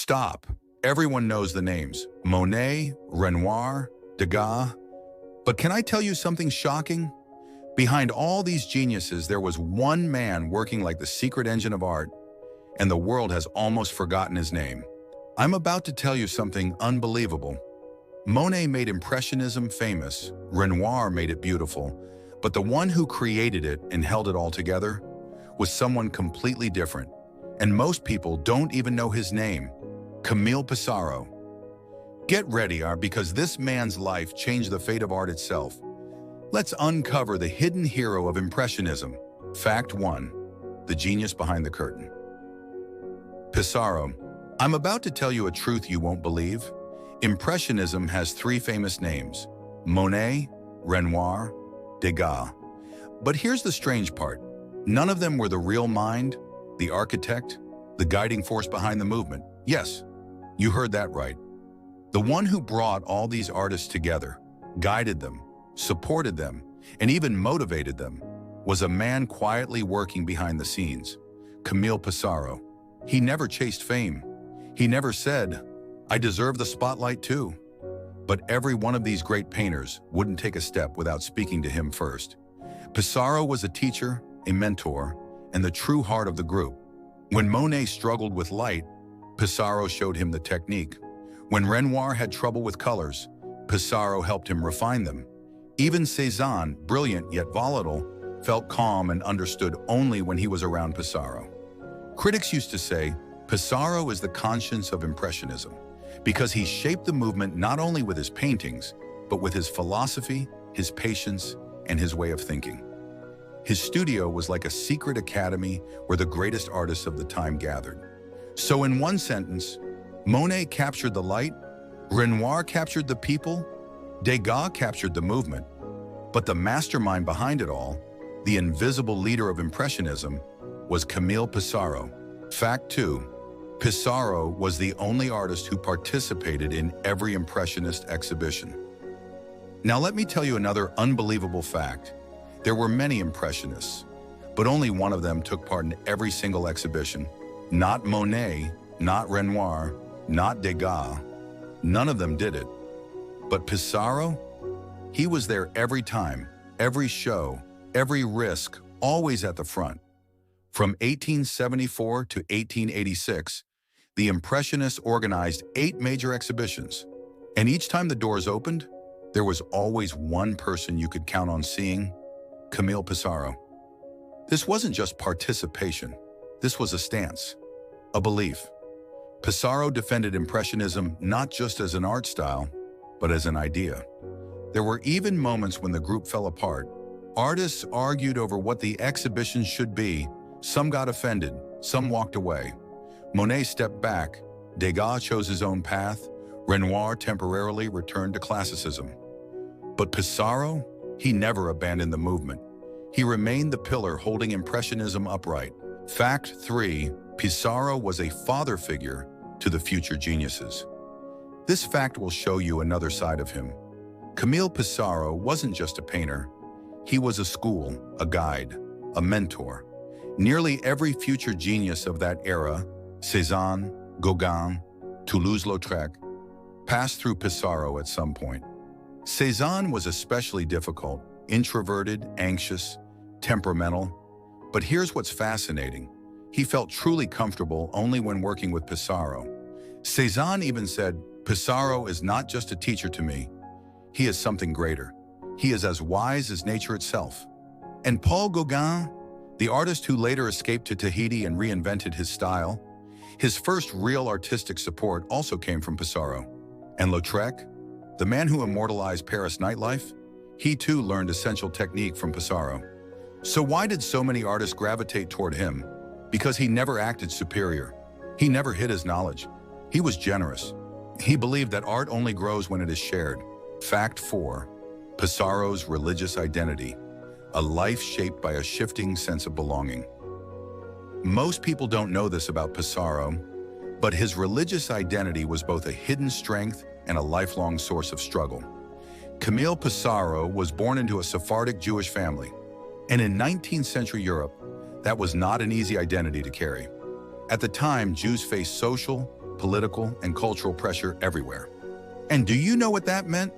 Stop. Everyone knows the names. Monet, Renoir, Degas. But can I tell you something shocking? Behind all these geniuses, there was one man working like the secret engine of art, and the world has almost forgotten his name. I'm about to tell you something unbelievable. Monet made Impressionism famous, Renoir made it beautiful, but the one who created it and held it all together was someone completely different. And most people don't even know his name, Camille Pissarro. Get ready, because this man's life changed the fate of art itself. Let's uncover the hidden hero of Impressionism. Fact 1. The genius behind the curtain. Pissarro. I'm about to tell you a truth you won't believe. Impressionism has 3 famous names: Monet, Renoir, Degas. But here's the strange part. None of them were the real mind, the architect, the guiding force behind the movement. Yes, you heard that right. The one who brought all these artists together, guided them, supported them, and even motivated them, was a man quietly working behind the scenes, Camille Pissarro. He never chased fame. He never said, "I deserve the spotlight too." But every one of these great painters wouldn't take a step without speaking to him first. Pissarro was a teacher, a mentor, and the true heart of the group. When Monet struggled with light, Pissarro showed him the technique. When Renoir had trouble with colors, Pissarro helped him refine them. Even Cézanne, brilliant yet volatile, felt calm and understood only when he was around Pissarro. Critics used to say, Pissarro is the conscience of Impressionism, because he shaped the movement not only with his paintings, but with his philosophy, his patience, and his way of thinking. His studio was like a secret academy where the greatest artists of the time gathered. So in one sentence, Monet captured the light, Renoir captured the people, Degas captured the movement. But the mastermind behind it all, the invisible leader of Impressionism, was Camille Pissarro. Fact 2. Pissarro was the only artist who participated in every Impressionist exhibition. Now let me tell you another unbelievable fact. There were many Impressionists, but only one of them took part in every single exhibition. Not Monet, not Renoir, not Degas. None of them did it. But Pissarro? He was there every time, every show, every risk, always at the front. From 1874 to 1886, the Impressionists organized 8 major exhibitions. And each time the doors opened, there was always one person you could count on seeing: Camille Pissarro. This wasn't just participation. This was a stance, a belief. Pissarro defended Impressionism not just as an art style, but as an idea. There were even moments when the group fell apart. Artists argued over what the exhibition should be. Some got offended, some walked away. Monet stepped back, Degas chose his own path, Renoir temporarily returned to classicism. But Pissarro, he never abandoned the movement. He remained the pillar holding Impressionism upright. Fact 3. Pissarro was a father figure to the future geniuses. This fact will show you another side of him. Camille Pissarro wasn't just a painter. He was a school, a guide, a mentor. Nearly every future genius of that era, Cézanne, Gauguin, Toulouse-Lautrec, passed through Pissarro at some point. Cézanne was especially difficult, introverted, anxious, temperamental. But here's what's fascinating. He felt truly comfortable only when working with Pissarro. Cézanne even said, "Pissarro is not just a teacher to me. He is something greater. He is as wise as nature itself." And Paul Gauguin, the artist who later escaped to Tahiti and reinvented his style, his first real artistic support also came from Pissarro. And Lautrec, the man who immortalized Paris nightlife, he too learned essential technique from Pissarro. So why did so many artists gravitate toward him? Because he never acted superior. He never hid his knowledge. He was generous. He believed that art only grows when it is shared. Fact 4. Pissarro's religious identity, a life shaped by a shifting sense of belonging. Most people don't know this about Pissarro, but his religious identity was both a hidden strength and a lifelong source of struggle. Camille Pissarro was born into a Sephardic Jewish family, and in 19th century Europe, that was not an easy identity to carry. At the time, Jews faced social, political, and cultural pressure everywhere. And do you know what that meant?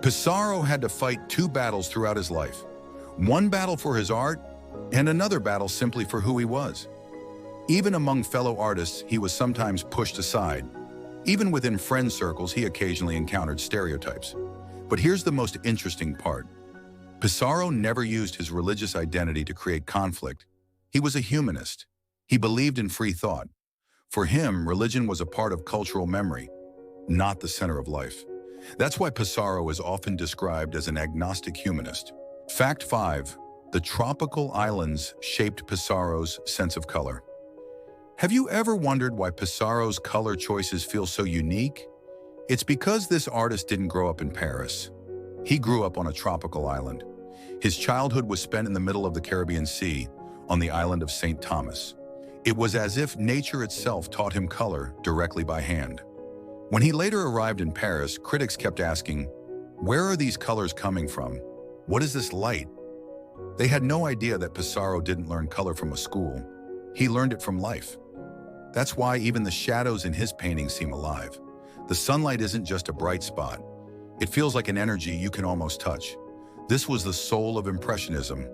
Pissarro had to fight two battles throughout his life. One battle for his art, and another battle simply for who he was. Even among fellow artists, he was sometimes pushed aside. Even within friend circles, he occasionally encountered stereotypes. But here's the most interesting part. Pissarro never used his religious identity to create conflict. He was a humanist. He believed in free thought. For him, religion was a part of cultural memory, not the center of life. That's why Pissarro is often described as an agnostic humanist. Fact 5. The tropical islands shaped Pissarro's sense of color. Have you ever wondered why Pissarro's color choices feel so unique? It's because this artist didn't grow up in Paris. He grew up on a tropical island. His childhood was spent in the middle of the Caribbean Sea, on the island of St. Thomas. It was as if nature itself taught him color directly by hand. When he later arrived in Paris, critics kept asking, "Where are these colors coming from? What is this light?" They had no idea that Pissarro didn't learn color from a school. He learned it from life. That's why even the shadows in his paintings seem alive. The sunlight isn't just a bright spot. It feels like an energy you can almost touch. This was the soul of Impressionism,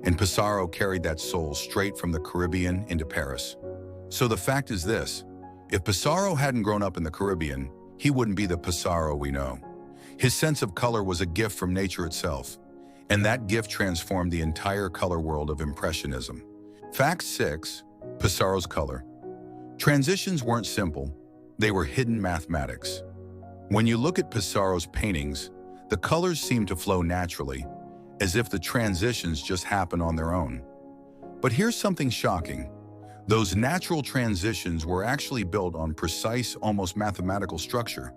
and Pissarro carried that soul straight from the Caribbean into Paris. So the fact is this: if Pissarro hadn't grown up in the Caribbean, he wouldn't be the Pissarro we know. His sense of color was a gift from nature itself, and that gift transformed the entire color world of Impressionism. Fact 6. Pissarro's color. Transitions weren't simple, they were hidden mathematics. When you look at Pissarro's paintings, the colors seem to flow naturally, as if the transitions just happen on their own. But here's something shocking. Those natural transitions were actually built on precise, almost mathematical structure.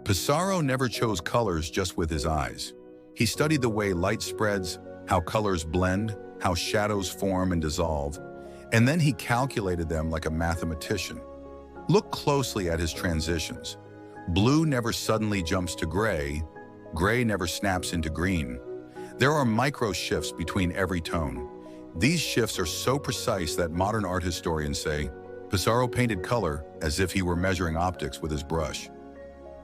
Pissarro never chose colors just with his eyes. He studied the way light spreads, how colors blend, how shadows form and dissolve, and then he calculated them like a mathematician. Look closely at his transitions. Blue never suddenly jumps to gray, gray never snaps into green. There are micro shifts between every tone. These shifts are so precise that modern art historians say Pissarro painted color as if he were measuring optics with his brush.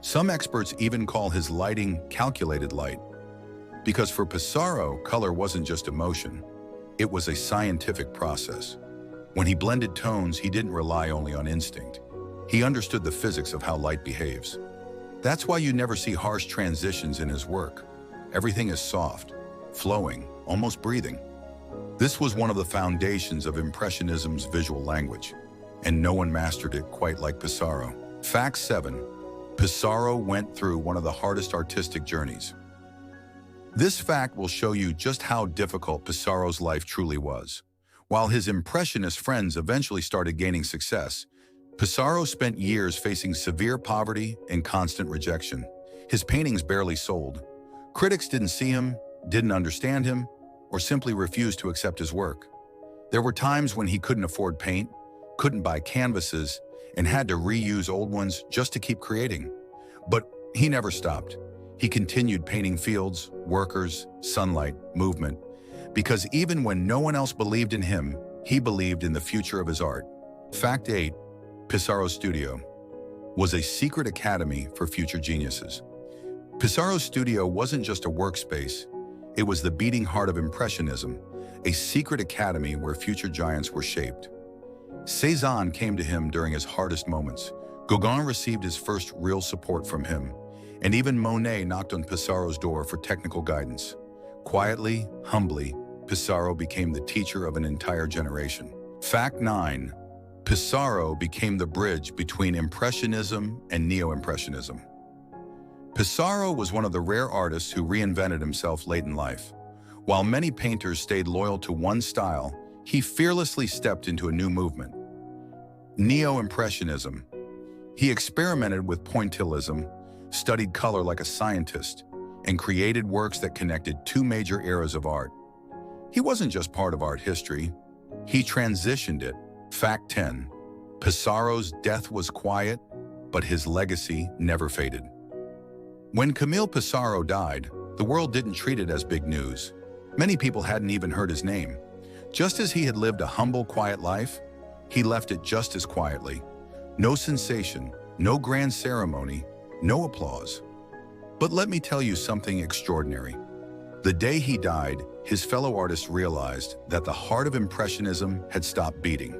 Some experts even call his lighting calculated light. Because for Pissarro, color wasn't just emotion. It was a scientific process. When he blended tones, he didn't rely only on instinct. He understood the physics of how light behaves. That's why you never see harsh transitions in his work. Everything is soft, flowing, almost breathing. This was one of the foundations of Impressionism's visual language, and no one mastered it quite like Pissarro. Fact 7. Pissarro went through one of the hardest artistic journeys. This fact will show you just how difficult Pissarro's life truly was. While his Impressionist friends eventually started gaining success, Pissarro spent years facing severe poverty and constant rejection. His paintings barely sold. Critics didn't see him, didn't understand him, or simply refused to accept his work. There were times when he couldn't afford paint, couldn't buy canvases, and had to reuse old ones just to keep creating. But he never stopped. He continued painting fields, workers, sunlight, movement, because even when no one else believed in him, he believed in the future of his art. Fact 8. Pissarro's studio was a secret academy for future geniuses. Pissarro's studio wasn't just a workspace, it was the beating heart of Impressionism, a secret academy where future giants were shaped. Cézanne came to him during his hardest moments. Gauguin received his first real support from him, and even Monet knocked on Pissarro's door for technical guidance. Quietly, humbly, Pissarro became the teacher of an entire generation. Fact 9. Pissarro became the bridge between Impressionism and Neo-impressionism. Pissarro was one of the rare artists who reinvented himself late in life. While many painters stayed loyal to one style, he fearlessly stepped into a new movement, Neo-impressionism. He experimented with pointillism, studied color like a scientist, and created works that connected two major eras of art. He wasn't just part of art history, he transitioned it. Fact 10. Pissarro's death was quiet, but his legacy never faded. When Camille Pissarro died, the world didn't treat it as big news. Many people hadn't even heard his name. Just as he had lived a humble, quiet life, he left it just as quietly. No sensation, No grand ceremony, no applause. But let me tell you something extraordinary. The day he died, his fellow artists realized that the heart of Impressionism had stopped beating.